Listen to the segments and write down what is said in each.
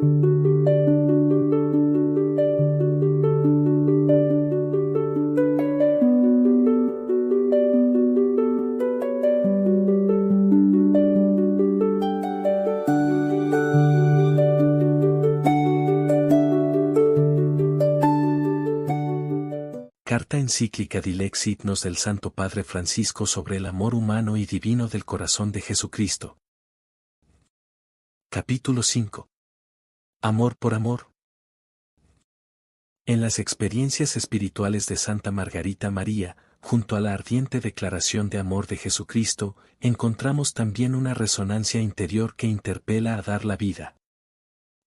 Carta encíclica Dilex Signos del Santo Padre Francisco sobre el amor humano y divino del corazón de Jesucristo. Capítulo 5. Amor por amor. En las experiencias espirituales de Santa Margarita María, junto a la ardiente declaración de amor de Jesucristo, encontramos también una resonancia interior que interpela a dar la vida.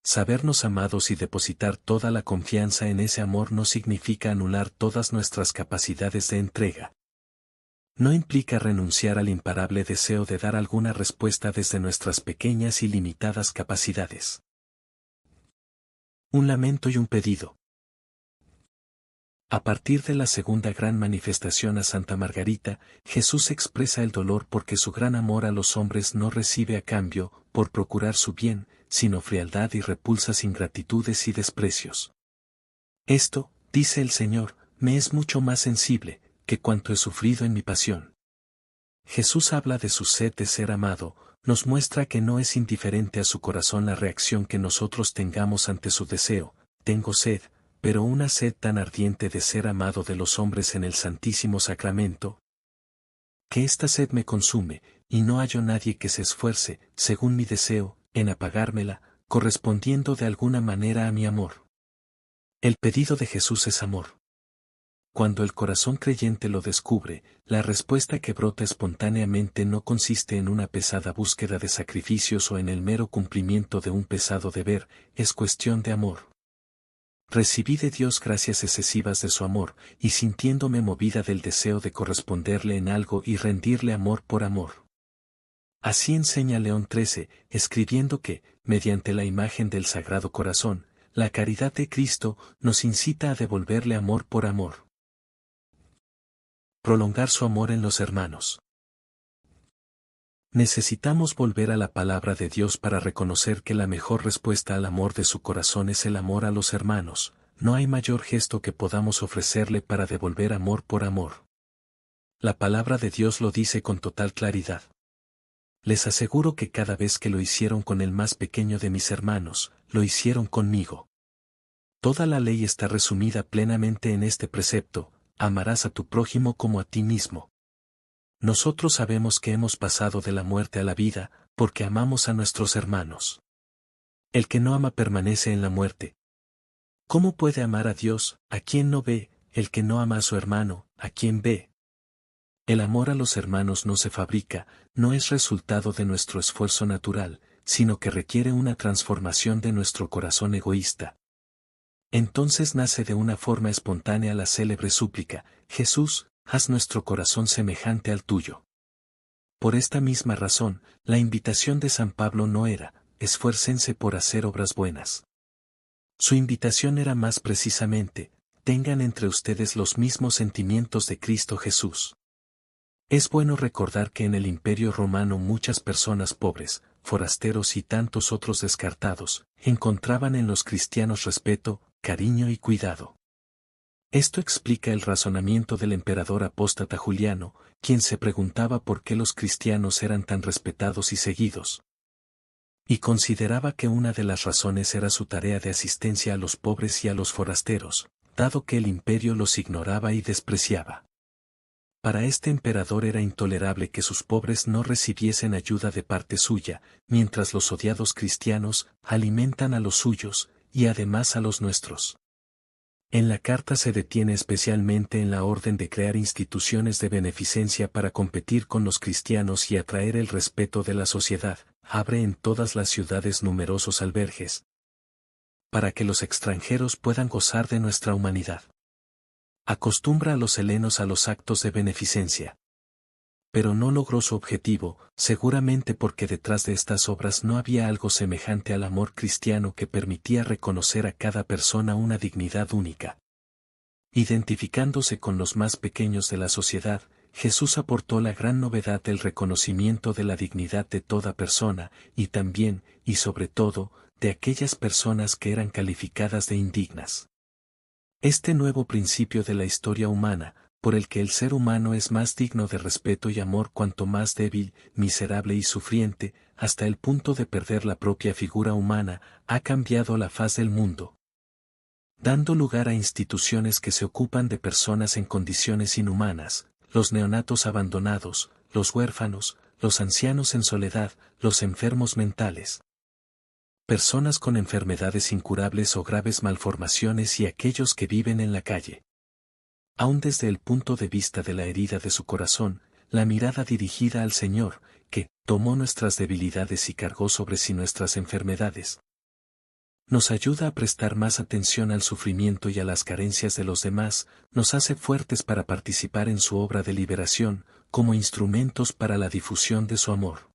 Sabernos amados y depositar toda la confianza en ese amor no significa anular todas nuestras capacidades de entrega. No implica renunciar al imparable deseo de dar alguna respuesta desde nuestras pequeñas y limitadas capacidades. Un lamento y un pedido. A partir de la segunda gran manifestación a Santa Margarita, Jesús expresa el dolor porque su gran amor a los hombres no recibe a cambio, por procurar su bien, sino frialdad y repulsas ingratitudes y desprecios. Esto, dice el Señor, me es mucho más sensible, que cuanto he sufrido en mi pasión. Jesús habla de su sed de ser amado, nos muestra que no es indiferente a su corazón la reacción que nosotros tengamos ante su deseo, tengo sed, pero una sed tan ardiente de ser amado de los hombres en el Santísimo Sacramento, que esta sed me consume, y no hallo nadie que se esfuerce, según mi deseo, en apagármela, correspondiendo de alguna manera a mi amor. El pedido de Jesús es amor. Cuando el corazón creyente lo descubre, la respuesta que brota espontáneamente no consiste en una pesada búsqueda de sacrificios o en el mero cumplimiento de un pesado deber, es cuestión de amor. Recibí de Dios gracias excesivas de su amor, y sintiéndome movida del deseo de corresponderle en algo y rendirle amor por amor. Así enseña León XIII, escribiendo que, mediante la imagen del Sagrado Corazón, la caridad de Cristo nos incita a devolverle amor por amor. Prolongar su amor en los hermanos. Necesitamos volver a la palabra de Dios para reconocer que la mejor respuesta al amor de su corazón es el amor a los hermanos. No hay mayor gesto que podamos ofrecerle para devolver amor por amor. La palabra de Dios lo dice con total claridad. Les aseguro que cada vez que lo hicieron con el más pequeño de mis hermanos, lo hicieron conmigo. Toda la ley está resumida plenamente en este precepto: amarás a tu prójimo como a ti mismo. Nosotros sabemos que hemos pasado de la muerte a la vida, porque amamos a nuestros hermanos. El que no ama permanece en la muerte. ¿Cómo puede amar a Dios, a quien no ve, el que no ama a su hermano, a quien ve? El amor a los hermanos no se fabrica, no es resultado de nuestro esfuerzo natural, sino que requiere una transformación de nuestro corazón egoísta. Entonces nace de una forma espontánea la célebre súplica: Jesús, haz nuestro corazón semejante al tuyo. Por esta misma razón, la invitación de San Pablo no era: esfuércense por hacer obras buenas. Su invitación era más precisamente: tengan entre ustedes los mismos sentimientos de Cristo Jesús. Es bueno recordar que en el Imperio Romano muchas personas pobres, forasteros y tantos otros descartados, encontraban en los cristianos respeto, cariño y cuidado. Esto explica el razonamiento del emperador apóstata Juliano, quien se preguntaba por qué los cristianos eran tan respetados y seguidos. Y consideraba que una de las razones era su tarea de asistencia a los pobres y a los forasteros, dado que el imperio los ignoraba y despreciaba. Para este emperador era intolerable que sus pobres no recibiesen ayuda de parte suya, mientras los odiados cristianos alimentan a los suyos, y además a los nuestros. En la carta se detiene especialmente en la orden de crear instituciones de beneficencia para competir con los cristianos y atraer el respeto de la sociedad. Abre en todas las ciudades numerosos albergues, para que los extranjeros puedan gozar de nuestra humanidad. Acostumbra a los helenos a los actos de beneficencia. Pero no logró su objetivo, seguramente porque detrás de estas obras no había algo semejante al amor cristiano que permitía reconocer a cada persona una dignidad única. Identificándose con los más pequeños de la sociedad, Jesús aportó la gran novedad del reconocimiento de la dignidad de toda persona, y también, y sobre todo, de aquellas personas que eran calificadas de indignas. Este nuevo principio de la historia humana, por el que el ser humano es más digno de respeto y amor cuanto más débil, miserable y sufriente, hasta el punto de perder la propia figura humana, ha cambiado la faz del mundo, dando lugar a instituciones que se ocupan de personas en condiciones inhumanas, los neonatos abandonados, los huérfanos, los ancianos en soledad, los enfermos mentales, personas con enfermedades incurables o graves malformaciones y aquellos que viven en la calle. Aun desde el punto de vista de la herida de su corazón, la mirada dirigida al Señor, que tomó nuestras debilidades y cargó sobre sí nuestras enfermedades, nos ayuda a prestar más atención al sufrimiento y a las carencias de los demás, nos hace fuertes para participar en su obra de liberación, como instrumentos para la difusión de su amor.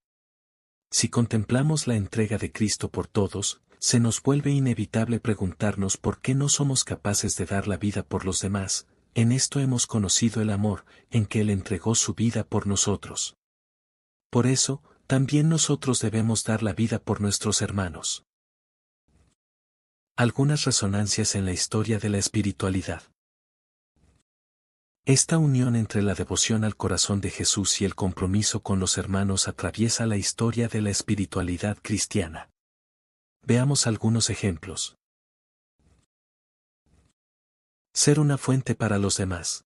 Si contemplamos la entrega de Cristo por todos, se nos vuelve inevitable preguntarnos por qué no somos capaces de dar la vida por los demás. En esto hemos conocido el amor, en que Él entregó su vida por nosotros. Por eso, también nosotros debemos dar la vida por nuestros hermanos. Algunas resonancias en la historia de la espiritualidad. Esta unión entre la devoción al corazón de Jesús y el compromiso con los hermanos atraviesa la historia de la espiritualidad cristiana. Veamos algunos ejemplos. Ser una fuente para los demás.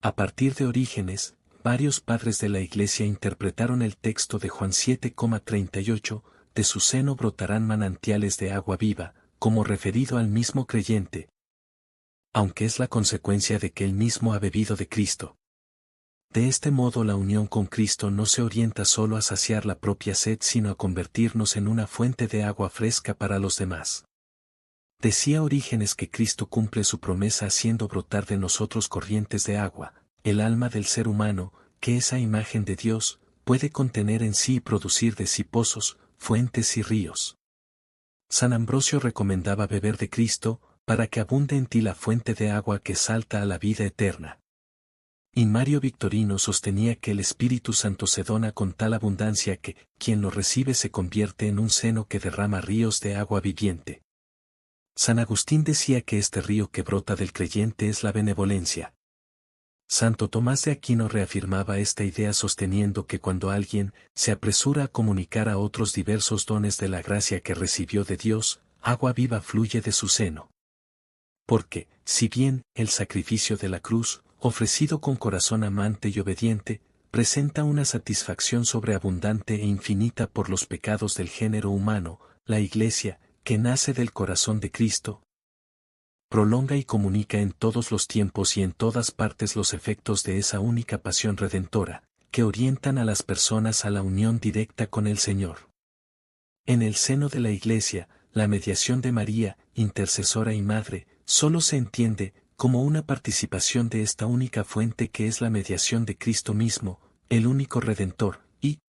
A partir de Orígenes, varios padres de la Iglesia interpretaron el texto de Juan 7,38, de su seno brotarán manantiales de agua viva, como referido al mismo creyente, aunque es la consecuencia de que él mismo ha bebido de Cristo. De este modo la unión con Cristo no se orienta solo a saciar la propia sed sino a convertirnos en una fuente de agua fresca para los demás. Decía Orígenes que Cristo cumple su promesa haciendo brotar de nosotros corrientes de agua, el alma del ser humano, que esa imagen de Dios, puede contener en sí y producir de sí pozos, fuentes y ríos. San Ambrosio recomendaba beber de Cristo, para que abunde en ti la fuente de agua que salta a la vida eterna. Y Mario Victorino sostenía que el Espíritu Santo se dona con tal abundancia que, quien lo recibe se convierte en un seno que derrama ríos de agua viviente. San Agustín decía que este río que brota del creyente es la benevolencia. Santo Tomás de Aquino reafirmaba esta idea sosteniendo que cuando alguien se apresura a comunicar a otros diversos dones de la gracia que recibió de Dios, agua viva fluye de su seno. Porque, si bien el sacrificio de la cruz, ofrecido con corazón amante y obediente, presenta una satisfacción sobreabundante e infinita por los pecados del género humano, la Iglesia, que nace del corazón de Cristo, prolonga y comunica en todos los tiempos y en todas partes los efectos de esa única pasión redentora, que orientan a las personas a la unión directa con el Señor. En el seno de la Iglesia, la mediación de María, intercesora y madre, solo se entiende como una participación de esta única fuente que es la mediación de Cristo mismo, el único Redentor, y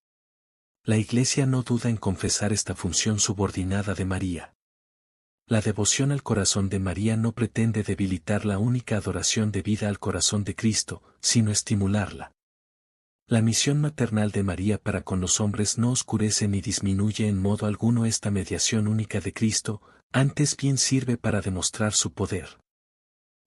la Iglesia no duda en confesar esta función subordinada de María. La devoción al corazón de María no pretende debilitar la única adoración debida al corazón de Cristo, sino estimularla. La misión maternal de María para con los hombres no oscurece ni disminuye en modo alguno esta mediación única de Cristo, antes bien sirve para demostrar su poder.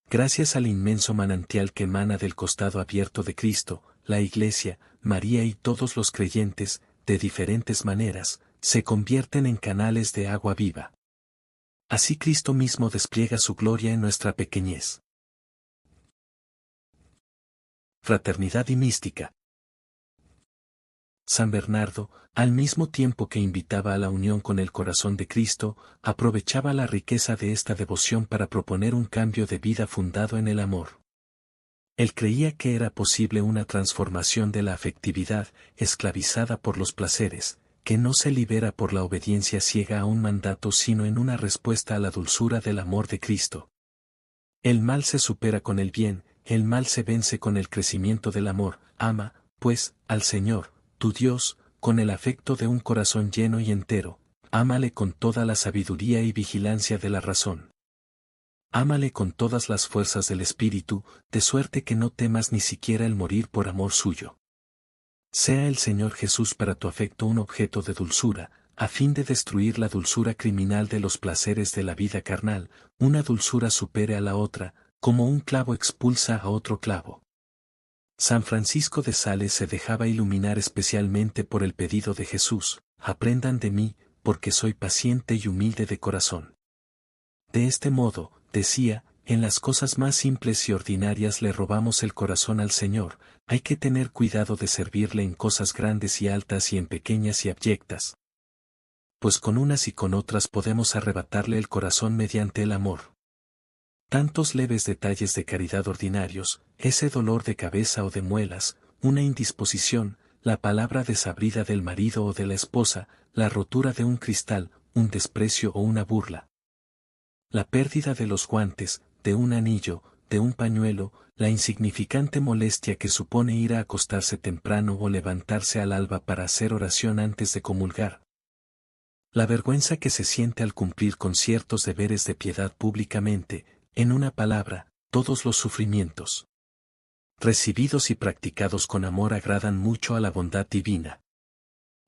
Gracias al inmenso manantial que emana del costado abierto de Cristo, la Iglesia, María y todos los creyentes, de diferentes maneras, se convierten en canales de agua viva. Así Cristo mismo despliega su gloria en nuestra pequeñez. Fraternidad y mística. San Bernardo, al mismo tiempo que invitaba a la unión con el corazón de Cristo, aprovechaba la riqueza de esta devoción para proponer un cambio de vida fundado en el amor. Él creía que era posible una transformación de la afectividad, esclavizada por los placeres, que no se libera por la obediencia ciega a un mandato sino en una respuesta a la dulzura del amor de Cristo. El mal se supera con el bien, el mal se vence con el crecimiento del amor. Ama, pues, al Señor, tu Dios, con el afecto de un corazón lleno y entero, ámale con toda la sabiduría y vigilancia de la razón. Ámale con todas las fuerzas del Espíritu, de suerte que no temas ni siquiera el morir por amor suyo. Sea el Señor Jesús para tu afecto un objeto de dulzura, a fin de destruir la dulzura criminal de los placeres de la vida carnal, una dulzura supere a la otra, como un clavo expulsa a otro clavo. San Francisco de Sales se dejaba iluminar especialmente por el pedido de Jesús: aprendan de mí, porque soy paciente y humilde de corazón. De este modo, decía, en las cosas más simples y ordinarias le robamos el corazón al Señor, hay que tener cuidado de servirle en cosas grandes y altas y en pequeñas y abyectas. Pues con unas y con otras podemos arrebatarle el corazón mediante el amor. Tantos leves detalles de caridad ordinarios, ese dolor de cabeza o de muelas, una indisposición, la palabra desabrida del marido o de la esposa, la rotura de un cristal, un desprecio o una burla. La pérdida de los guantes, de un anillo, de un pañuelo, la insignificante molestia que supone ir a acostarse temprano o levantarse al alba para hacer oración antes de comulgar. La vergüenza que se siente al cumplir con ciertos deberes de piedad públicamente, en una palabra, todos los sufrimientos recibidos y practicados con amor agradan mucho a la bondad divina.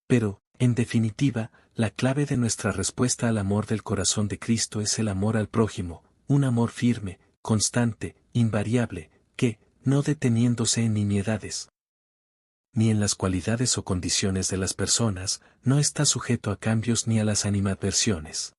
Pero, en definitiva, la clave de nuestra respuesta al amor del corazón de Cristo es el amor al prójimo, un amor firme, constante, invariable, que, no deteniéndose en nimiedades, ni en las cualidades o condiciones de las personas, no está sujeto a cambios ni a las animadversiones.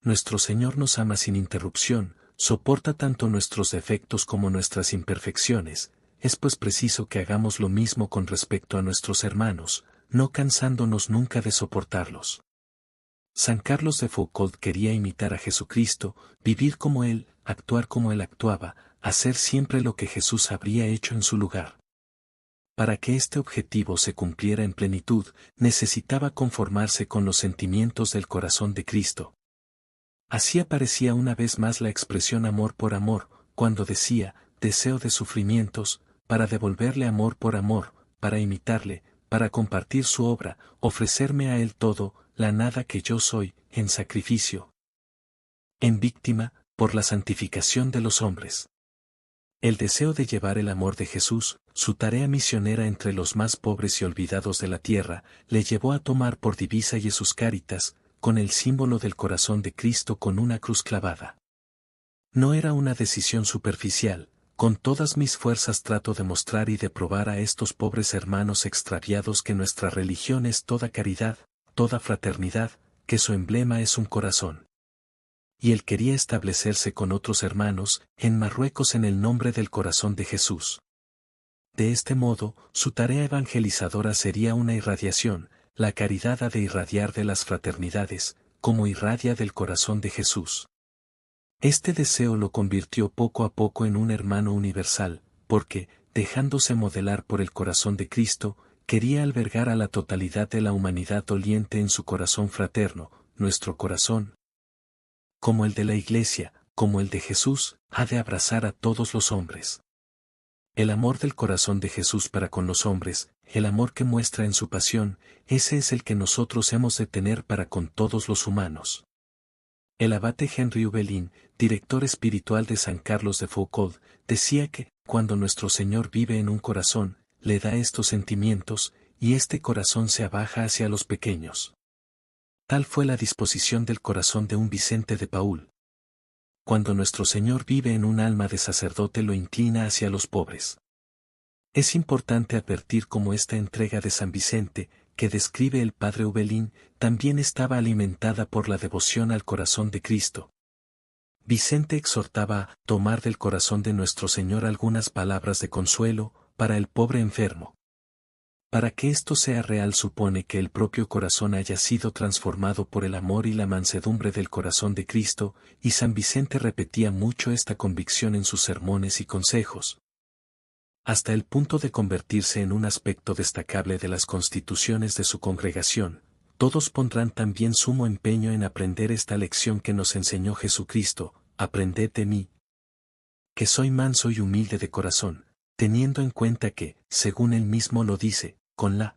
Nuestro Señor nos ama sin interrupción, soporta tanto nuestros defectos como nuestras imperfecciones, es pues preciso que hagamos lo mismo con respecto a nuestros hermanos, no cansándonos nunca de soportarlos. San Carlos de Foucauld quería imitar a Jesucristo, vivir como Él, actuar como Él actuaba, hacer siempre lo que Jesús habría hecho en su lugar. Para que este objetivo se cumpliera en plenitud, necesitaba conformarse con los sentimientos del corazón de Cristo. Así aparecía una vez más la expresión amor por amor, cuando decía, deseo de sufrimientos, para devolverle amor por amor, para imitarle, para compartir su obra, ofrecerme a Él todo, la nada que yo soy, en sacrificio, en víctima, por la santificación de los hombres. El deseo de llevar el amor de Jesús, su tarea misionera entre los más pobres y olvidados de la tierra, le llevó a tomar por divisa Jesús Caritas, con el símbolo del corazón de Cristo con una cruz clavada. No era una decisión superficial, con todas mis fuerzas trato de mostrar y de probar a estos pobres hermanos extraviados que nuestra religión es toda caridad, toda fraternidad, que su emblema es un corazón. Y él quería establecerse con otros hermanos, en Marruecos en el nombre del corazón de Jesús. De este modo, su tarea evangelizadora sería una irradiación, la caridad ha de irradiar de las fraternidades, como irradia del corazón de Jesús. Este deseo lo convirtió poco a poco en un hermano universal, porque, dejándose modelar por el corazón de Cristo, quería albergar a la totalidad de la humanidad doliente en su corazón fraterno, nuestro corazón, como el de la Iglesia, como el de Jesús, ha de abrazar a todos los hombres. El amor del corazón de Jesús para con los hombres, el amor que muestra en su pasión, ese es el que nosotros hemos de tener para con todos los humanos. El abate Henry Hubelin, director espiritual de San Carlos de Foucauld, decía que, cuando nuestro Señor vive en un corazón, le da estos sentimientos, y este corazón se abaja hacia los pequeños. Tal fue la disposición del corazón de un Vicente de Paúl. Cuando nuestro Señor vive en un alma de sacerdote lo inclina hacia los pobres. Es importante advertir cómo esta entrega de San Vicente, que describe el padre Hubelin, también estaba alimentada por la devoción al corazón de Cristo. Vicente exhortaba a tomar del corazón de nuestro Señor algunas palabras de consuelo, para el pobre enfermo. Para que esto sea real supone que el propio corazón haya sido transformado por el amor y la mansedumbre del corazón de Cristo, y San Vicente repetía mucho esta convicción en sus sermones y consejos, hasta el punto de convertirse en un aspecto destacable de las constituciones de su congregación. Todos pondrán también sumo empeño en aprender esta lección que nos enseñó Jesucristo: aprended de mí, que soy manso y humilde de corazón, teniendo en cuenta que, según él mismo lo dice, con la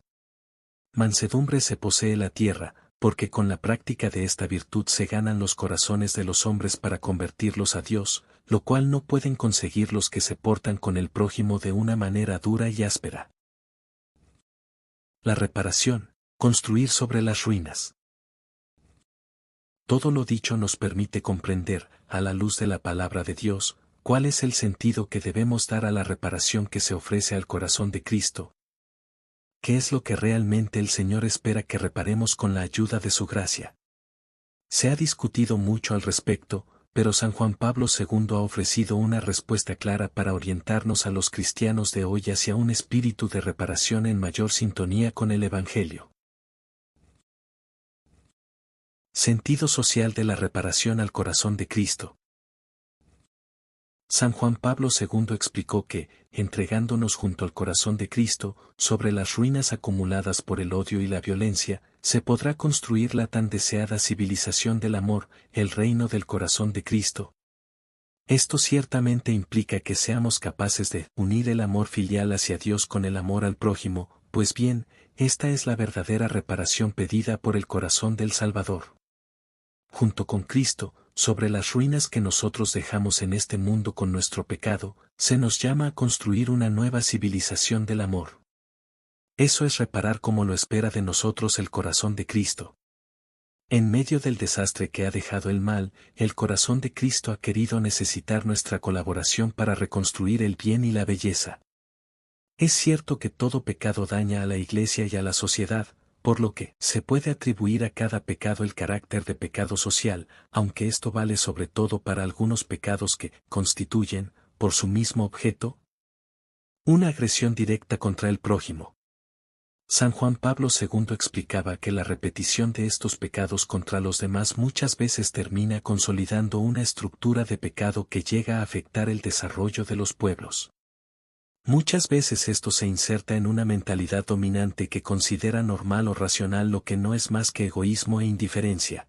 mansedumbre se posee la tierra, porque con la práctica de esta virtud se ganan los corazones de los hombres para convertirlos a Dios, lo cual no pueden conseguir los que se portan con el prójimo de una manera dura y áspera. La reparación, construir sobre las ruinas. todo lo dicho nos permite comprender, a la luz de la palabra de Dios, cuál es el sentido que debemos dar a la reparación que se ofrece al corazón de Cristo. ¿Qué es lo que realmente el Señor espera que reparemos con la ayuda de su gracia? Se ha discutido mucho al respecto, pero San Juan Pablo II ha ofrecido una respuesta clara para orientarnos a los cristianos de hoy hacia un espíritu de reparación en mayor sintonía con el Evangelio. Sentido social de la reparación al corazón de Cristo. San Juan Pablo II explicó que, entregándonos junto al corazón de Cristo, sobre las ruinas acumuladas por el odio y la violencia, se podrá construir la tan deseada civilización del amor, el reino del corazón de Cristo. Esto ciertamente implica que seamos capaces de unir el amor filial hacia Dios con el amor al prójimo, pues bien, esta es la verdadera reparación pedida por el corazón del Salvador. Junto con Cristo, sobre las ruinas que nosotros dejamos en este mundo con nuestro pecado, se nos llama a construir una nueva civilización del amor. Eso es reparar como lo espera de nosotros el corazón de Cristo. En medio del desastre que ha dejado el mal, el corazón de Cristo ha querido necesitar nuestra colaboración para reconstruir el bien y la belleza. Es cierto que todo pecado daña a la Iglesia y a la sociedad, por lo que se puede atribuir a cada pecado el carácter de pecado social, aunque esto vale sobre todo para algunos pecados que constituyen, por su mismo objeto, una agresión directa contra el prójimo. San Juan Pablo II explicaba que la repetición de estos pecados contra los demás muchas veces termina consolidando una estructura de pecado que llega a afectar el desarrollo de los pueblos. Muchas veces esto se inserta en una mentalidad dominante que considera normal o racional lo que no es más que egoísmo e indiferencia.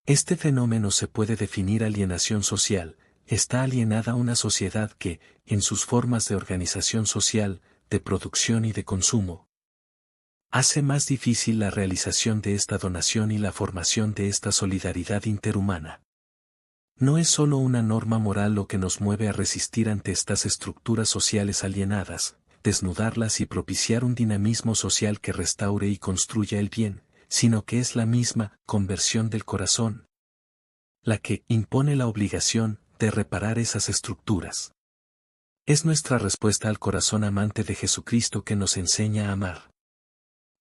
Este fenómeno se puede definir alienación social. Está alienada una sociedad que, en sus formas de organización social, de producción y de consumo, hace más difícil la realización de esta donación y la formación de esta solidaridad interhumana. No es solo una norma moral lo que nos mueve a resistir ante estas estructuras sociales alienadas, desnudarlas y propiciar un dinamismo social que restaure y construya el bien, sino que es la misma conversión del corazón la que impone la obligación de reparar esas estructuras. Es nuestra respuesta al corazón amante de Jesucristo que nos enseña a amar.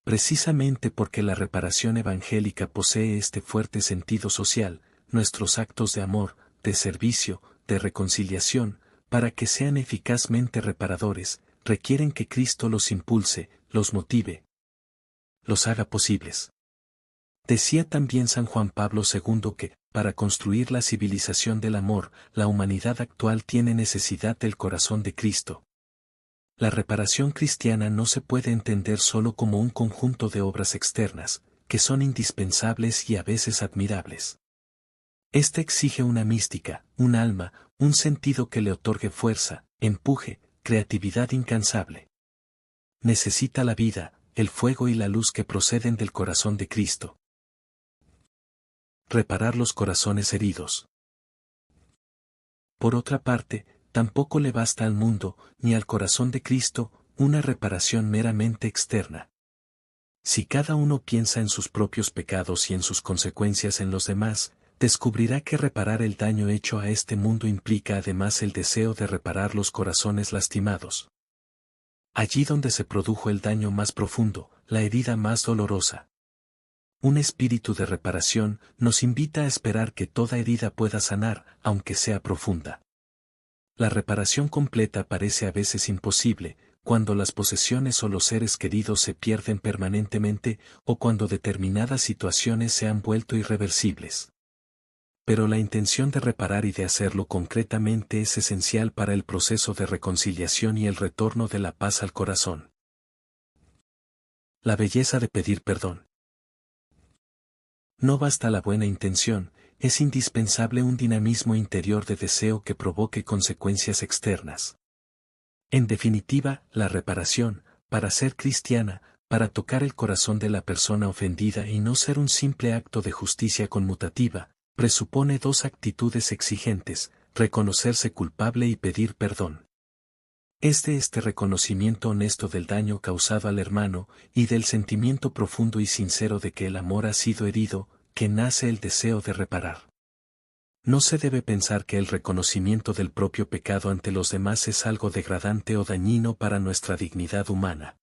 Precisamente porque la reparación evangélica posee este fuerte sentido social, nuestros actos de amor, de servicio, de reconciliación, para que sean eficazmente reparadores, requieren que Cristo los impulse, los motive, los haga posibles. Decía también San Juan Pablo II que, para construir la civilización del amor, la humanidad actual tiene necesidad del corazón de Cristo. La reparación cristiana no se puede entender solo como un conjunto de obras externas, que son indispensables y a veces admirables. Esta exige una mística, un alma, un sentido que le otorgue fuerza, empuje, creatividad incansable. Necesita la vida, el fuego y la luz que proceden del corazón de Cristo. Reparar los corazones heridos. Por otra parte, tampoco le basta al mundo, ni al corazón de Cristo, una reparación meramente externa. Si cada uno piensa en sus propios pecados y en sus consecuencias en los demás, descubrirá que reparar el daño hecho a este mundo implica además el deseo de reparar los corazones lastimados. Allí donde se produjo el daño más profundo, la herida más dolorosa. Un espíritu de reparación nos invita a esperar que toda herida pueda sanar, aunque sea profunda. La reparación completa parece a veces imposible, cuando las posesiones o los seres queridos se pierden permanentemente, o cuando determinadas situaciones se han vuelto irreversibles. Pero la intención de reparar y de hacerlo concretamente es esencial para el proceso de reconciliación y el retorno de la paz al corazón. La belleza de pedir perdón. No basta la buena intención, es indispensable un dinamismo interior de deseo que provoque consecuencias externas. En definitiva, la reparación, para ser cristiana, para tocar el corazón de la persona ofendida y no ser un simple acto de justicia conmutativa, presupone dos actitudes exigentes, reconocerse culpable y pedir perdón. Es de este reconocimiento honesto del daño causado al hermano, y del sentimiento profundo y sincero de que el amor ha sido herido, que nace el deseo de reparar. No se debe pensar que el reconocimiento del propio pecado ante los demás es algo degradante o dañino para nuestra dignidad humana.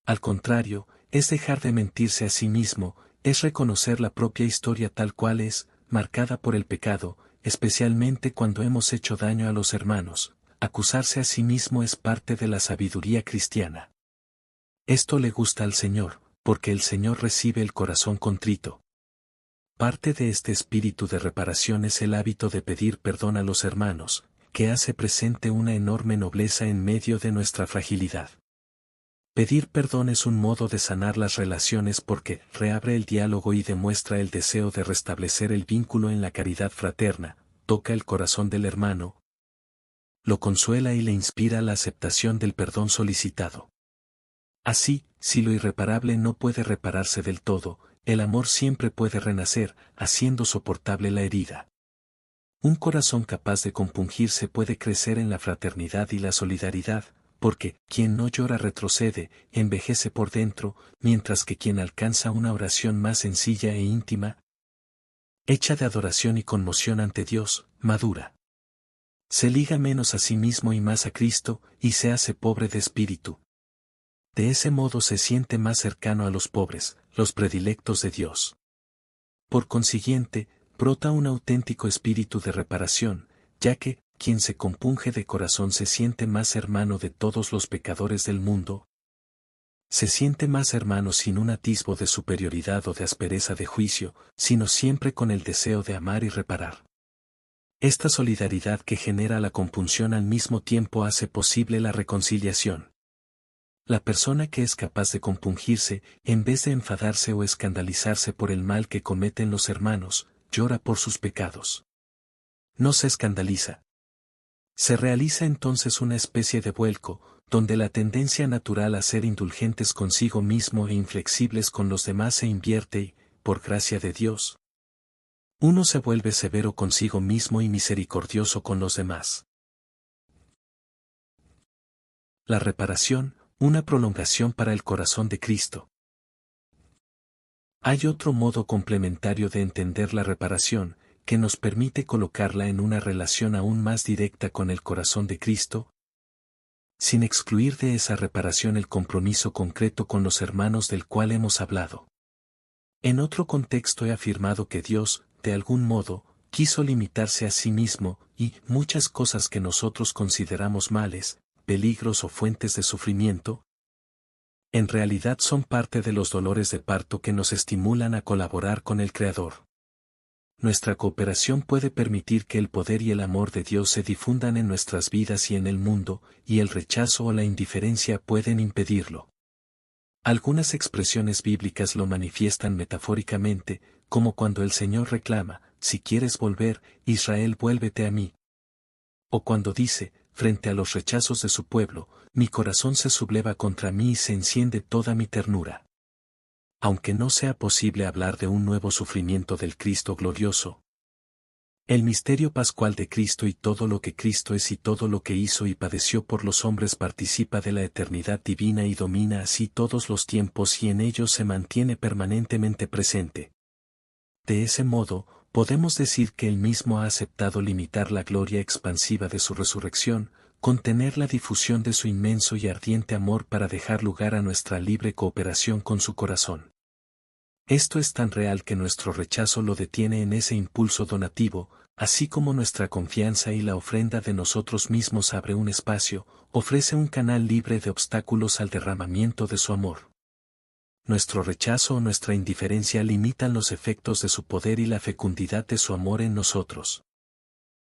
Al contrario, es dejar de mentirse a sí mismo, es reconocer la propia historia tal cual es, marcada por el pecado, especialmente cuando hemos hecho daño a los hermanos. Acusarse a sí mismo es parte de la sabiduría cristiana. Esto le gusta al Señor, porque el Señor recibe el corazón contrito. Parte de este espíritu de reparación es el hábito de pedir perdón a los hermanos, que hace presente una enorme nobleza en medio de nuestra fragilidad. Pedir perdón es un modo de sanar las relaciones porque reabre el diálogo y demuestra el deseo de restablecer el vínculo en la caridad fraterna, toca el corazón del hermano, lo consuela y le inspira la aceptación del perdón solicitado. Así, si lo irreparable no puede repararse del todo, el amor siempre puede renacer, haciendo soportable la herida. Un corazón capaz de compungirse puede crecer en la fraternidad y la solidaridad, porque quien no llora retrocede, envejece por dentro, mientras que quien alcanza una oración más sencilla e íntima, hecha de adoración y conmoción ante Dios, madura. Se liga menos a sí mismo y más a Cristo, y se hace pobre de espíritu. De ese modo se siente más cercano a los pobres, los predilectos de Dios. Por consiguiente, brota un auténtico espíritu de reparación, ya que, quien se compunge de corazón se siente más hermano de todos los pecadores del mundo. Se siente más hermano sin un atisbo de superioridad o de aspereza de juicio, sino siempre con el deseo de amar y reparar. Esta solidaridad que genera la compunción al mismo tiempo hace posible la reconciliación. La persona que es capaz de compungirse, en vez de enfadarse o escandalizarse por el mal que cometen los hermanos, llora por sus pecados. No se escandaliza. Se realiza entonces una especie de vuelco, donde la tendencia natural a ser indulgentes consigo mismo e inflexibles con los demás se invierte y, por gracia de Dios, uno se vuelve severo consigo mismo y misericordioso con los demás. La reparación, una prolongación para el corazón de Cristo. Hay otro modo complementario de entender la reparación, que nos permite colocarla en una relación aún más directa con el corazón de Cristo, sin excluir de esa reparación el compromiso concreto con los hermanos del cual hemos hablado. En otro contexto he afirmado que Dios, de algún modo, quiso limitarse a sí mismo, y muchas cosas que nosotros consideramos males, peligros o fuentes de sufrimiento, en realidad son parte de los dolores de parto que nos estimulan a colaborar con el Creador. Nuestra cooperación puede permitir que el poder y el amor de Dios se difundan en nuestras vidas y en el mundo, y el rechazo o la indiferencia pueden impedirlo. Algunas expresiones bíblicas lo manifiestan metafóricamente, como cuando el Señor reclama, si quieres volver, Israel, vuélvete a mí. O cuando dice, frente a los rechazos de su pueblo, mi corazón se subleva contra mí y se enciende toda mi ternura. Aunque no sea posible hablar de un nuevo sufrimiento del Cristo glorioso, el misterio pascual de Cristo y todo lo que Cristo es y todo lo que hizo y padeció por los hombres participa de la eternidad divina y domina así todos los tiempos y en ellos se mantiene permanentemente presente. De ese modo, podemos decir que él mismo ha aceptado limitar la gloria expansiva de su resurrección, contener la difusión de su inmenso y ardiente amor para dejar lugar a nuestra libre cooperación con su corazón. Esto es tan real que nuestro rechazo lo detiene en ese impulso donativo, así como nuestra confianza y la ofrenda de nosotros mismos abre un espacio, ofrece un canal libre de obstáculos al derramamiento de su amor. Nuestro rechazo o nuestra indiferencia limitan los efectos de su poder y la fecundidad de su amor en nosotros.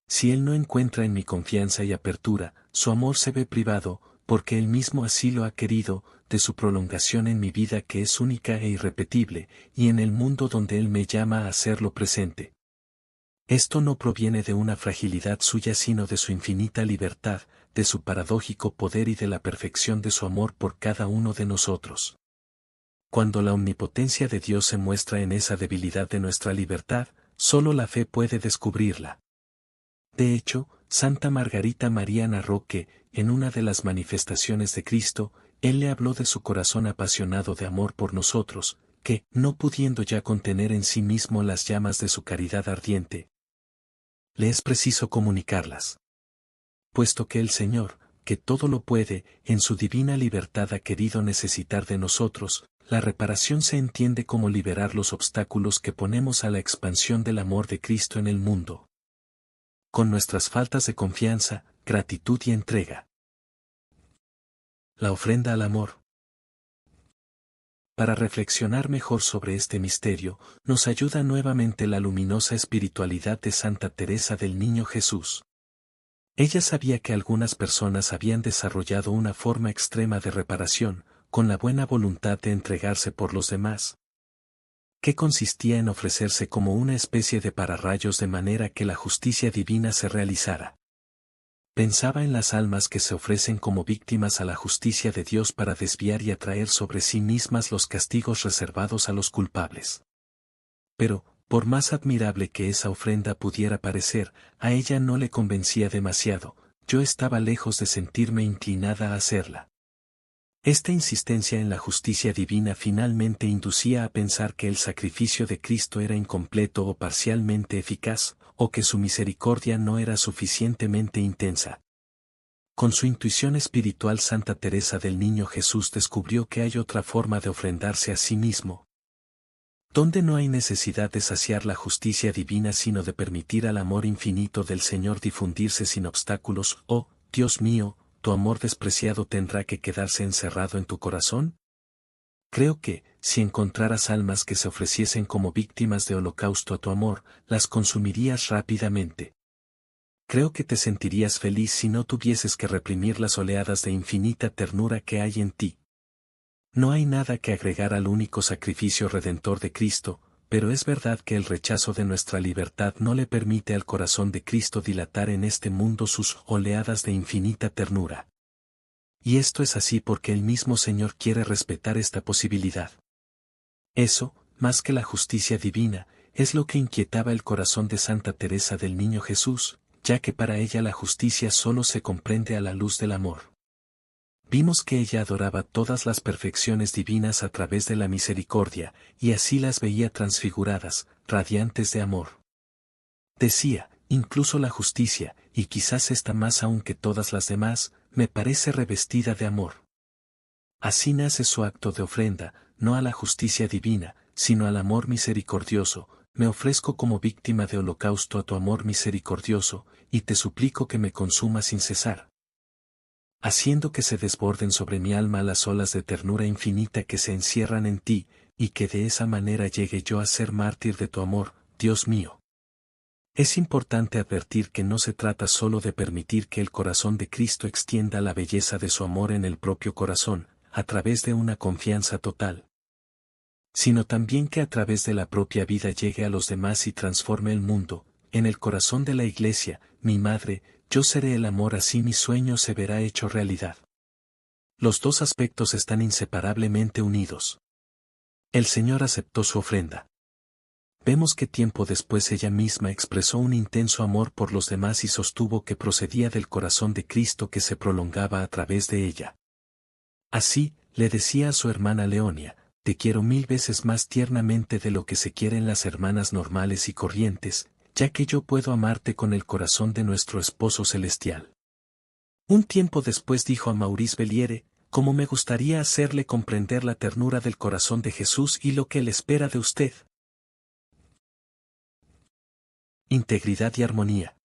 Si Él no encuentra en mi confianza y apertura, su amor se ve privado, porque Él mismo así lo ha querido, de su prolongación en mi vida que es única e irrepetible, y en el mundo donde Él me llama a hacerlo presente. Esto no proviene de una fragilidad suya sino de su infinita libertad, de su paradójico poder y de la perfección de su amor por cada uno de nosotros. Cuando la omnipotencia de Dios se muestra en esa debilidad de nuestra libertad, solo la fe puede descubrirla. De hecho, Santa Margarita María narró que, en una de las manifestaciones de Cristo, Él le habló de su corazón apasionado de amor por nosotros, que, no pudiendo ya contener en sí mismo las llamas de su caridad ardiente, le es preciso comunicarlas. Puesto que el Señor, que todo lo puede, en su divina libertad ha querido necesitar de nosotros, la reparación se entiende como liberar los obstáculos que ponemos a la expansión del amor de Cristo en el mundo. Con nuestras faltas de confianza, gratitud y entrega. La ofrenda al amor. Para reflexionar mejor sobre este misterio, nos ayuda nuevamente la luminosa espiritualidad de Santa Teresa del Niño Jesús. Ella sabía que algunas personas habían desarrollado una forma extrema de reparación, con la buena voluntad de entregarse por los demás, que consistía en ofrecerse como una especie de pararrayos de manera que la justicia divina se realizara. Pensaba en las almas que se ofrecen como víctimas a la justicia de Dios para desviar y atraer sobre sí mismas los castigos reservados a los culpables. Pero, por más admirable que esa ofrenda pudiera parecer, a ella no le convencía demasiado, yo estaba lejos de sentirme inclinada a hacerla. Esta insistencia en la justicia divina finalmente inducía a pensar que el sacrificio de Cristo era incompleto o parcialmente eficaz, o que su misericordia no era suficientemente intensa. Con su intuición espiritual Santa Teresa del Niño Jesús descubrió que hay otra forma de ofrendarse a sí mismo, donde no hay necesidad de saciar la justicia divina sino de permitir al amor infinito del Señor difundirse sin obstáculos. Oh, Dios mío, ¿tu amor despreciado tendrá que quedarse encerrado en tu corazón? Creo que, si encontraras almas que se ofreciesen como víctimas de holocausto a tu amor, las consumirías rápidamente. Creo que te sentirías feliz si no tuvieses que reprimir las oleadas de infinita ternura que hay en ti. No hay nada que agregar al único sacrificio redentor de Cristo, pero es verdad que el rechazo de nuestra libertad no le permite al corazón de Cristo dilatar en este mundo sus oleadas de infinita ternura. Y esto es así porque el mismo Señor quiere respetar esta posibilidad. Eso, más que la justicia divina, es lo que inquietaba el corazón de Santa Teresa del Niño Jesús, ya que para ella la justicia solo se comprende a la luz del amor. Vimos que ella adoraba todas las perfecciones divinas a través de la misericordia, y así las veía transfiguradas, radiantes de amor. Decía, incluso la justicia, y quizás esta más aún que todas las demás, me parece revestida de amor. Así nace su acto de ofrenda, no a la justicia divina, sino al amor misericordioso. Me ofrezco como víctima de holocausto a tu amor misericordioso, y te suplico que me consuma sin cesar, haciendo que se desborden sobre mi alma las olas de ternura infinita que se encierran en ti, y que de esa manera llegue yo a ser mártir de tu amor, Dios mío. Es importante advertir que no se trata solo de permitir que el corazón de Cristo extienda la belleza de su amor en el propio corazón, a través de una confianza total, sino también que a través de la propia vida llegue a los demás y transforme el mundo. En el corazón de la Iglesia, mi madre, yo seré el amor, así mi sueño se verá hecho realidad. Los dos aspectos están inseparablemente unidos. El Señor aceptó su ofrenda. Vemos que tiempo después ella misma expresó un intenso amor por los demás y sostuvo que procedía del corazón de Cristo que se prolongaba a través de ella. Así, le decía a su hermana Leonia, te quiero 1000 veces más tiernamente de lo que se quieren las hermanas normales y corrientes, ya que yo puedo amarte con el corazón de nuestro esposo celestial. Un tiempo después dijo a Maurice Belliere, cómo me gustaría hacerle comprender la ternura del corazón de Jesús y lo que él espera de usted. Integridad y armonía.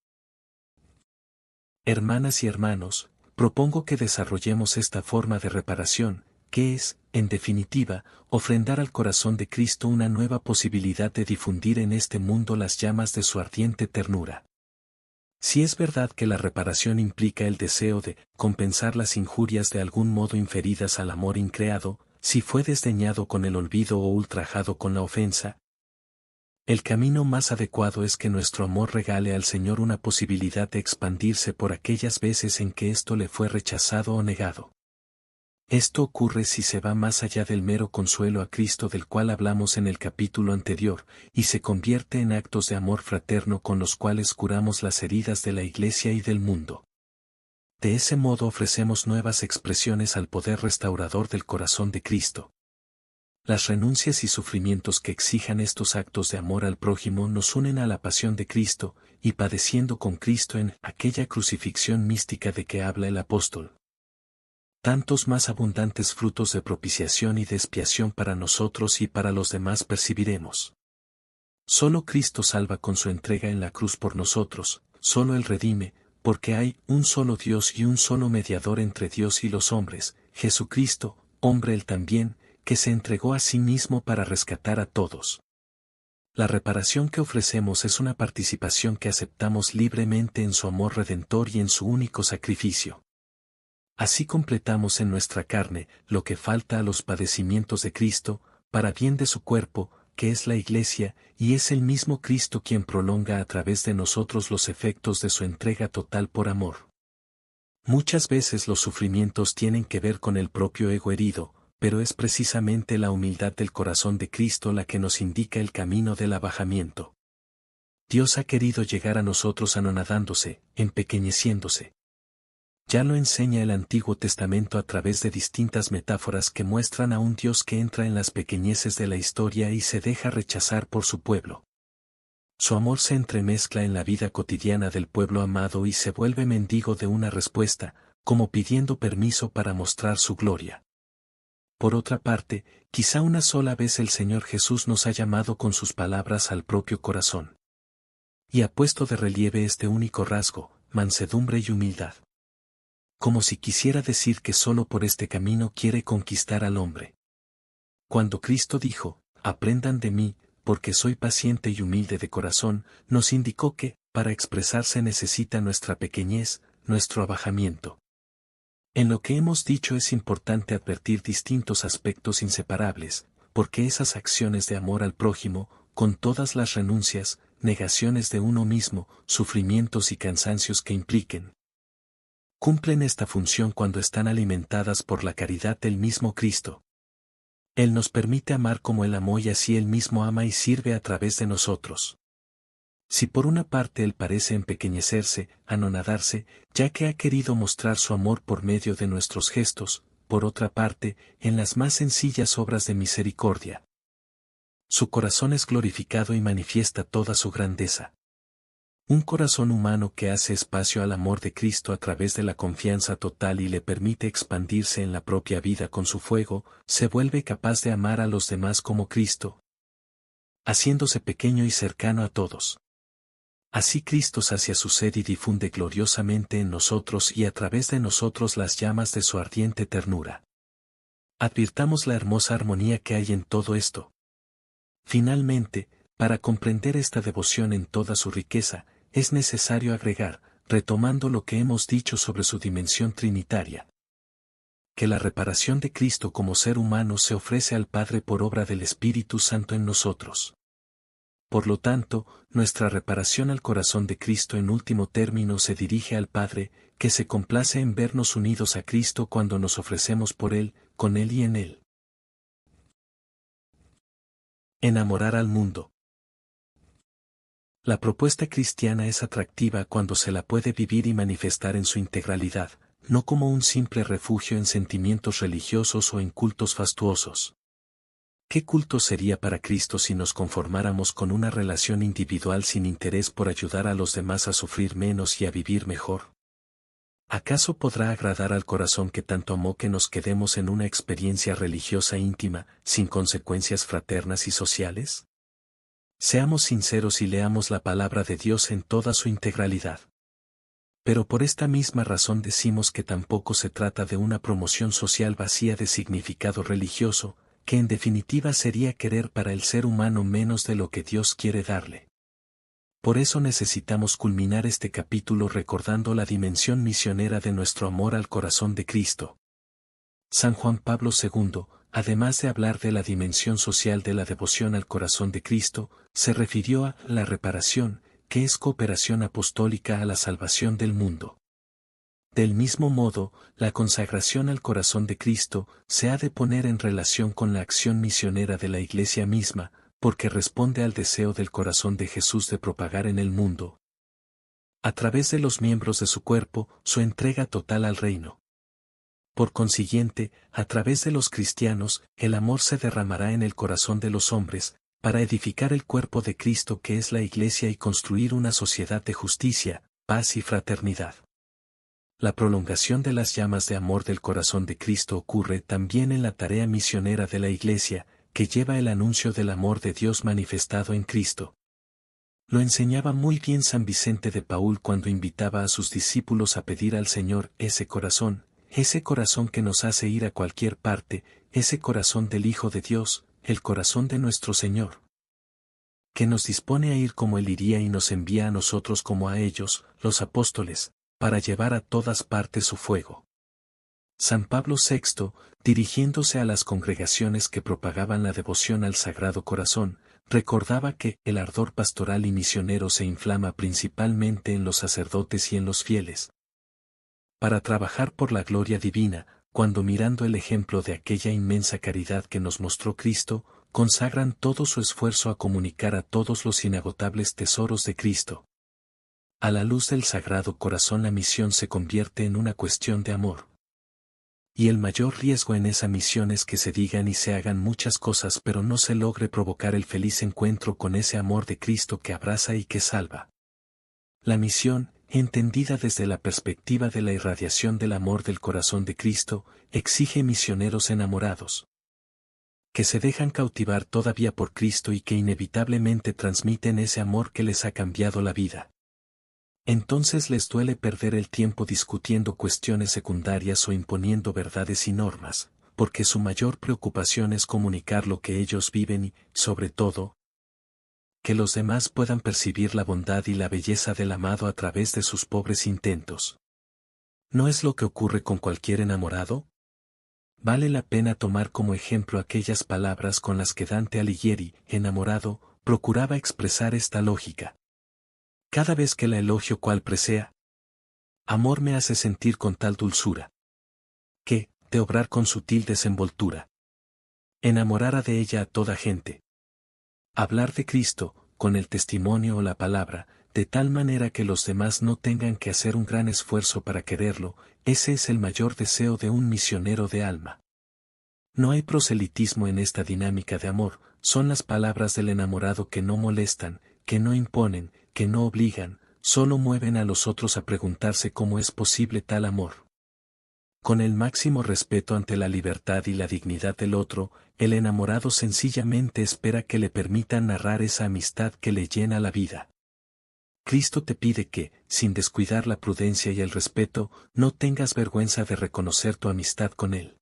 Hermanas y hermanos, propongo que desarrollemos esta forma de reparación, que es, en definitiva, ofrendar al corazón de Cristo una nueva posibilidad de difundir en este mundo las llamas de su ardiente ternura. Si es verdad que la reparación implica el deseo de compensar las injurias de algún modo inferidas al amor increado, si fue desdeñado con el olvido o ultrajado con la ofensa, el camino más adecuado es que nuestro amor regale al Señor una posibilidad de expandirse por aquellas veces en que esto le fue rechazado o negado. Esto ocurre si se va más allá del mero consuelo a Cristo del cual hablamos en el capítulo anterior, y se convierte en actos de amor fraterno con los cuales curamos las heridas de la Iglesia y del mundo. De ese modo ofrecemos nuevas expresiones al poder restaurador del corazón de Cristo. Las renuncias y sufrimientos que exijan estos actos de amor al prójimo nos unen a la pasión de Cristo, y padeciendo con Cristo en aquella crucifixión mística de que habla el apóstol. Tantos más abundantes frutos de propiciación y de expiación para nosotros y para los demás percibiremos. Solo Cristo salva con su entrega en la cruz por nosotros, solo Él redime, porque hay un solo Dios y un solo mediador entre Dios y los hombres, Jesucristo, hombre Él también, que se entregó a sí mismo para rescatar a todos. La reparación que ofrecemos es una participación que aceptamos libremente en su amor redentor y en su único sacrificio. Así completamos en nuestra carne lo que falta a los padecimientos de Cristo, para bien de su cuerpo, que es la Iglesia, y es el mismo Cristo quien prolonga a través de nosotros los efectos de su entrega total por amor. Muchas veces los sufrimientos tienen que ver con el propio ego herido, pero es precisamente la humildad del corazón de Cristo la que nos indica el camino del abajamiento. Dios ha querido llegar a nosotros anonadándose, empequeñeciéndose. Ya lo enseña el Antiguo Testamento a través de distintas metáforas que muestran a un Dios que entra en las pequeñeces de la historia y se deja rechazar por su pueblo. Su amor se entremezcla en la vida cotidiana del pueblo amado y se vuelve mendigo de una respuesta, como pidiendo permiso para mostrar su gloria. Por otra parte, quizá una sola vez el Señor Jesús nos ha llamado con sus palabras al propio corazón. Y ha puesto de relieve este único rasgo, mansedumbre y humildad. Como si quisiera decir que solo por este camino quiere conquistar al hombre. Cuando Cristo dijo, aprendan de mí, porque soy paciente y humilde de corazón, nos indicó que, para expresarse necesita nuestra pequeñez, nuestro abajamiento. En lo que hemos dicho es importante advertir distintos aspectos inseparables, porque esas acciones de amor al prójimo, con todas las renuncias, negaciones de uno mismo, sufrimientos y cansancios que impliquen, cumplen esta función cuando están alimentadas por la caridad del mismo Cristo. Él nos permite amar como Él amó y así Él mismo ama y sirve a través de nosotros. Si por una parte Él parece empequeñecerse, anonadarse, ya que ha querido mostrar su amor por medio de nuestros gestos, por otra parte, en las más sencillas obras de misericordia. Su corazón es glorificado y manifiesta toda su grandeza. Un corazón humano que hace espacio al amor de Cristo a través de la confianza total y le permite expandirse en la propia vida con su fuego, se vuelve capaz de amar a los demás como Cristo, haciéndose pequeño y cercano a todos. Así Cristo sacia su sed y difunde gloriosamente en nosotros y a través de nosotros las llamas de su ardiente ternura. Advirtamos la hermosa armonía que hay en todo esto. Finalmente, para comprender esta devoción en toda su riqueza, es necesario agregar, retomando lo que hemos dicho sobre su dimensión trinitaria, que la reparación de Cristo como ser humano se ofrece al Padre por obra del Espíritu Santo en nosotros. Por lo tanto, nuestra reparación al corazón de Cristo en último término se dirige al Padre, que se complace en vernos unidos a Cristo cuando nos ofrecemos por Él, con Él y en Él. Enamorar al mundo. La propuesta cristiana es atractiva cuando se la puede vivir y manifestar en su integralidad, no como un simple refugio en sentimientos religiosos o en cultos fastuosos. ¿Qué culto sería para Cristo si nos conformáramos con una relación individual sin interés por ayudar a los demás a sufrir menos y a vivir mejor? ¿Acaso podrá agradar al corazón que tanto amó que nos quedemos en una experiencia religiosa íntima, sin consecuencias fraternas y sociales? Seamos sinceros y leamos la palabra de Dios en toda su integralidad. Pero por esta misma razón decimos que tampoco se trata de una promoción social vacía de significado religioso, que en definitiva sería querer para el ser humano menos de lo que Dios quiere darle. Por eso necesitamos culminar este capítulo recordando la dimensión misionera de nuestro amor al corazón de Cristo. San Juan Pablo II, además de hablar de la dimensión social de la devoción al corazón de Cristo, se refirió a la reparación, que es cooperación apostólica a la salvación del mundo. Del mismo modo, la consagración al corazón de Cristo se ha de poner en relación con la acción misionera de la Iglesia misma, porque responde al deseo del corazón de Jesús de propagar en el mundo, a través de los miembros de su cuerpo, su entrega total al reino. Por consiguiente, a través de los cristianos, el amor se derramará en el corazón de los hombres, para edificar el cuerpo de Cristo que es la Iglesia y construir una sociedad de justicia, paz y fraternidad. La prolongación de las llamas de amor del corazón de Cristo ocurre también en la tarea misionera de la Iglesia, que lleva el anuncio del amor de Dios manifestado en Cristo. Lo enseñaba muy bien San Vicente de Paúl cuando invitaba a sus discípulos a pedir al Señor ese corazón que nos hace ir a cualquier parte, ese corazón del Hijo de Dios, el corazón de nuestro Señor, que nos dispone a ir como Él iría y nos envía a nosotros como a ellos, los apóstoles, para llevar a todas partes su fuego. San Pablo VI, dirigiéndose a las congregaciones que propagaban la devoción al Sagrado Corazón, recordaba que el ardor pastoral y misionero se inflama principalmente en los sacerdotes y en los fieles. Para trabajar por la gloria divina, cuando mirando el ejemplo de aquella inmensa caridad que nos mostró Cristo, consagran todo su esfuerzo a comunicar a todos los inagotables tesoros de Cristo. A la luz del Sagrado Corazón la misión se convierte en una cuestión de amor. Y el mayor riesgo en esa misión es que se digan y se hagan muchas cosas pero no se logre provocar el feliz encuentro con ese amor de Cristo que abraza y que salva. La misión, entendida desde la perspectiva de la irradiación del amor del corazón de Cristo, exige misioneros enamorados, que se dejan cautivar todavía por Cristo y que inevitablemente transmiten ese amor que les ha cambiado la vida. Entonces les duele perder el tiempo discutiendo cuestiones secundarias o imponiendo verdades y normas, porque su mayor preocupación es comunicar lo que ellos viven y, sobre todo, que los demás puedan percibir la bondad y la belleza del amado a través de sus pobres intentos. ¿No es lo que ocurre con cualquier enamorado? Vale la pena tomar como ejemplo aquellas palabras con las que Dante Alighieri, enamorado, procuraba expresar esta lógica. Cada vez que la elogio cual presea, amor me hace sentir con tal dulzura, que, de obrar con sutil desenvoltura, enamorara de ella a toda gente. Hablar de Cristo, con el testimonio o la palabra, de tal manera que los demás no tengan que hacer un gran esfuerzo para quererlo, ese es el mayor deseo de un misionero de alma. No hay proselitismo en esta dinámica de amor, son las palabras del enamorado que no molestan, que no imponen, que no obligan, solo mueven a los otros a preguntarse cómo es posible tal amor. Con el máximo respeto ante la libertad y la dignidad del otro, el enamorado sencillamente espera que le permitan narrar esa amistad que le llena la vida. Cristo te pide que, sin descuidar la prudencia y el respeto, no tengas vergüenza de reconocer tu amistad con Él.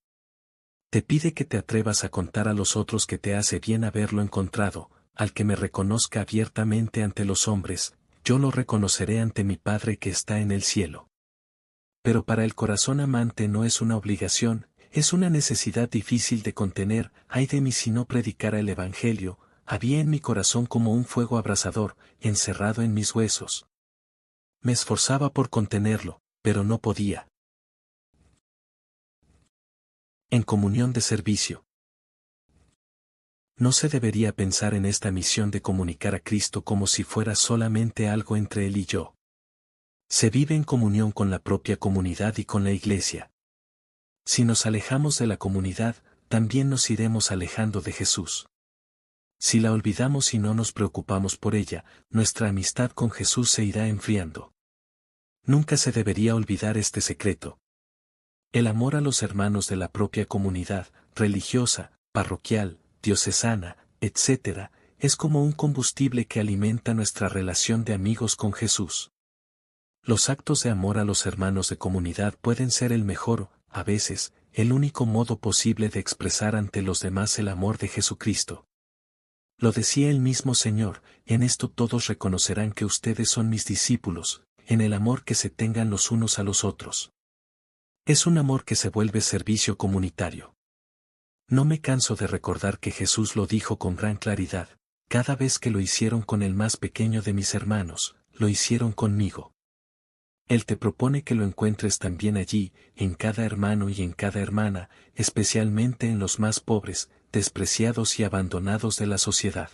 Te pide que te atrevas a contar a los otros que te hace bien haberlo encontrado, al que me reconozca abiertamente ante los hombres, yo lo reconoceré ante mi Padre que está en el cielo. Pero para el corazón amante no es una obligación, es una necesidad difícil de contener. Ay de mí si no predicara el Evangelio, había en mi corazón como un fuego abrasador, encerrado en mis huesos. Me esforzaba por contenerlo, pero no podía. En comunión de servicio. No se debería pensar en esta misión de comunicar a Cristo como si fuera solamente algo entre Él y yo. Se vive en comunión con la propia comunidad y con la Iglesia. Si nos alejamos de la comunidad, también nos iremos alejando de Jesús. Si la olvidamos y no nos preocupamos por ella, nuestra amistad con Jesús se irá enfriando. Nunca se debería olvidar este secreto. El amor a los hermanos de la propia comunidad, religiosa, parroquial, diocesana, etc., es como un combustible que alimenta nuestra relación de amigos con Jesús. Los actos de amor a los hermanos de comunidad pueden ser el mejor, a veces, el único modo posible de expresar ante los demás el amor de Jesucristo. Lo decía el mismo Señor, en esto todos reconocerán que ustedes son mis discípulos, en el amor que se tengan los unos a los otros. Es un amor que se vuelve servicio comunitario. No me canso de recordar que Jesús lo dijo con gran claridad, cada vez que lo hicieron con el más pequeño de mis hermanos, lo hicieron conmigo. Él te propone que lo encuentres también allí, en cada hermano y en cada hermana, especialmente en los más pobres, despreciados y abandonados de la sociedad.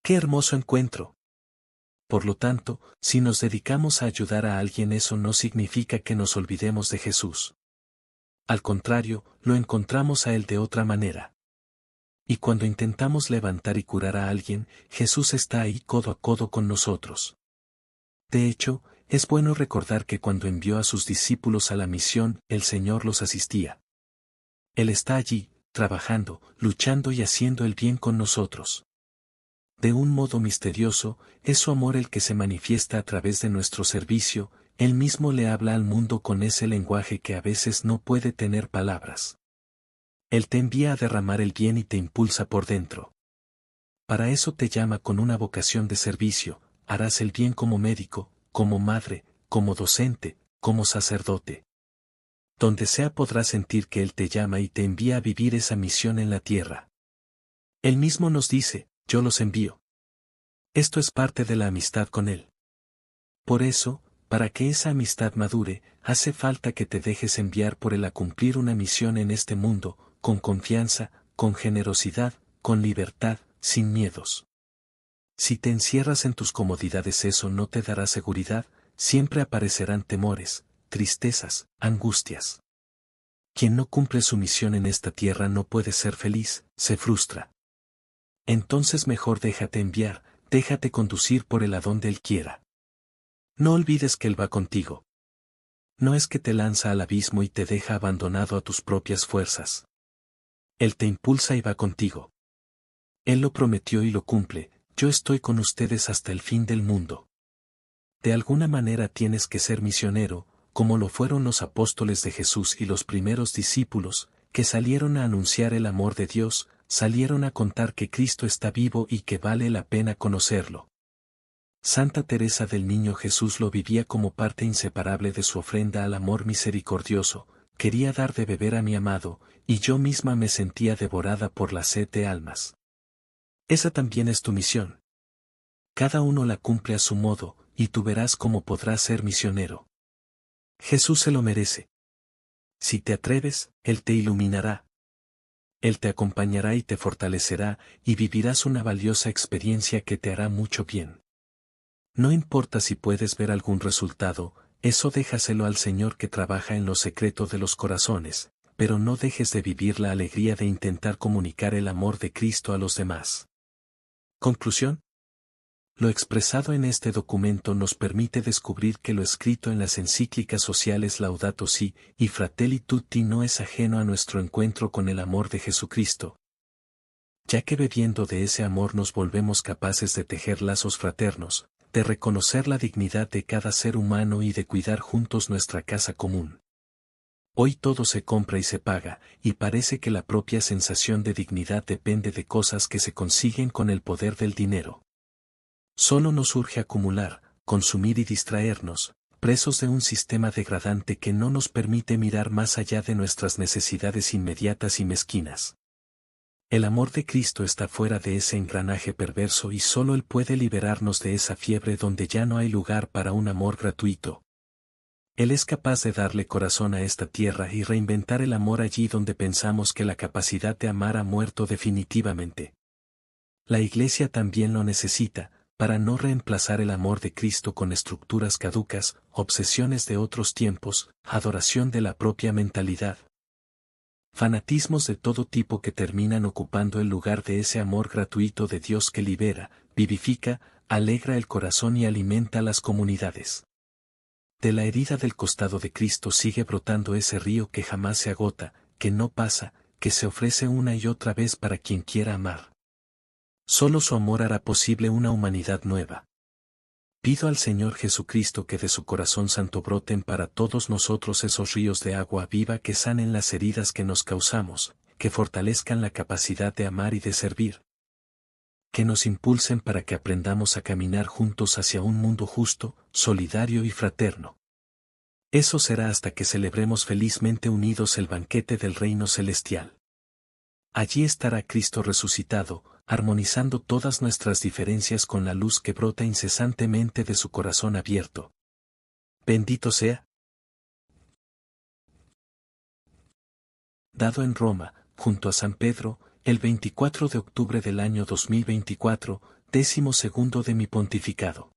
¡Qué hermoso encuentro! Por lo tanto, si nos dedicamos a ayudar a alguien, eso no significa que nos olvidemos de Jesús. Al contrario, lo encontramos a Él de otra manera. Y cuando intentamos levantar y curar a alguien, Jesús está ahí codo a codo con nosotros. De hecho, es bueno recordar que cuando envió a sus discípulos a la misión, el Señor los asistía. Él está allí, trabajando, luchando y haciendo el bien con nosotros. De un modo misterioso, es su amor el que se manifiesta a través de nuestro servicio. Él mismo le habla al mundo con ese lenguaje que a veces no puede tener palabras. Él te envía a derramar el bien y te impulsa por dentro. Para eso te llama con una vocación de servicio, harás el bien como médico, como madre, como docente, como sacerdote. Donde sea podrás sentir que Él te llama y te envía a vivir esa misión en la tierra. Él mismo nos dice, yo los envío. Esto es parte de la amistad con Él. Por eso, para que esa amistad madure, hace falta que te dejes enviar por Él a cumplir una misión en este mundo, con confianza, con generosidad, con libertad, sin miedos. Si te encierras en tus comodidades, eso no te dará seguridad, siempre aparecerán temores, tristezas, angustias. Quien no cumple su misión en esta tierra no puede ser feliz, se frustra. Entonces mejor déjate enviar, déjate conducir por Él a donde Él quiera. No olvides que Él va contigo. No es que te lanza al abismo y te deja abandonado a tus propias fuerzas. Él te impulsa y va contigo. Él lo prometió y lo cumple, yo estoy con ustedes hasta el fin del mundo. De alguna manera tienes que ser misionero, como lo fueron los apóstoles de Jesús y los primeros discípulos, que salieron a anunciar el amor de Dios, salieron a contar que Cristo está vivo y que vale la pena conocerlo. Santa Teresa del Niño Jesús lo vivía como parte inseparable de su ofrenda al amor misericordioso, quería dar de beber a mi amado, y yo misma me sentía devorada por la sed de almas. Esa también es tu misión. Cada uno la cumple a su modo, y tú verás cómo podrás ser misionero. Jesús se lo merece. Si te atreves, Él te iluminará. Él te acompañará y te fortalecerá, y vivirás una valiosa experiencia que te hará mucho bien. No importa si puedes ver algún resultado, eso déjaselo al Señor que trabaja en lo secreto de los corazones, pero no dejes de vivir la alegría de intentar comunicar el amor de Cristo a los demás. Conclusión. Lo expresado en este documento nos permite descubrir que lo escrito en las encíclicas sociales Laudato Si y Fratelli Tutti no es ajeno a nuestro encuentro con el amor de Jesucristo, ya que bebiendo de ese amor nos volvemos capaces de tejer lazos fraternos, de reconocer la dignidad de cada ser humano y de cuidar juntos nuestra casa común. Hoy todo se compra y se paga, y parece que la propia sensación de dignidad depende de cosas que se consiguen con el poder del dinero. Solo nos urge acumular, consumir y distraernos, presos de un sistema degradante que no nos permite mirar más allá de nuestras necesidades inmediatas y mezquinas. El amor de Cristo está fuera de ese engranaje perverso y solo Él puede liberarnos de esa fiebre donde ya no hay lugar para un amor gratuito. Él es capaz de darle corazón a esta tierra y reinventar el amor allí donde pensamos que la capacidad de amar ha muerto definitivamente. La Iglesia también lo necesita, para no reemplazar el amor de Cristo con estructuras caducas, obsesiones de otros tiempos, adoración de la propia mentalidad. Fanatismos de todo tipo que terminan ocupando el lugar de ese amor gratuito de Dios que libera, vivifica, alegra el corazón y alimenta las comunidades. De la herida del costado de Cristo sigue brotando ese río que jamás se agota, que no pasa, que se ofrece una y otra vez para quien quiera amar. Solo su amor hará posible una humanidad nueva. Pido al Señor Jesucristo que de su corazón santo broten para todos nosotros esos ríos de agua viva que sanen las heridas que nos causamos, que fortalezcan la capacidad de amar y de servir. Que nos impulsen para que aprendamos a caminar juntos hacia un mundo justo, solidario y fraterno. Eso será hasta que celebremos felizmente unidos el banquete del reino celestial. Allí estará Cristo resucitado, armonizando todas nuestras diferencias con la luz que brota incesantemente de su corazón abierto. Bendito sea. Dado en Roma, junto a San Pedro, el 24 de octubre del año 2024, 12º de mi pontificado.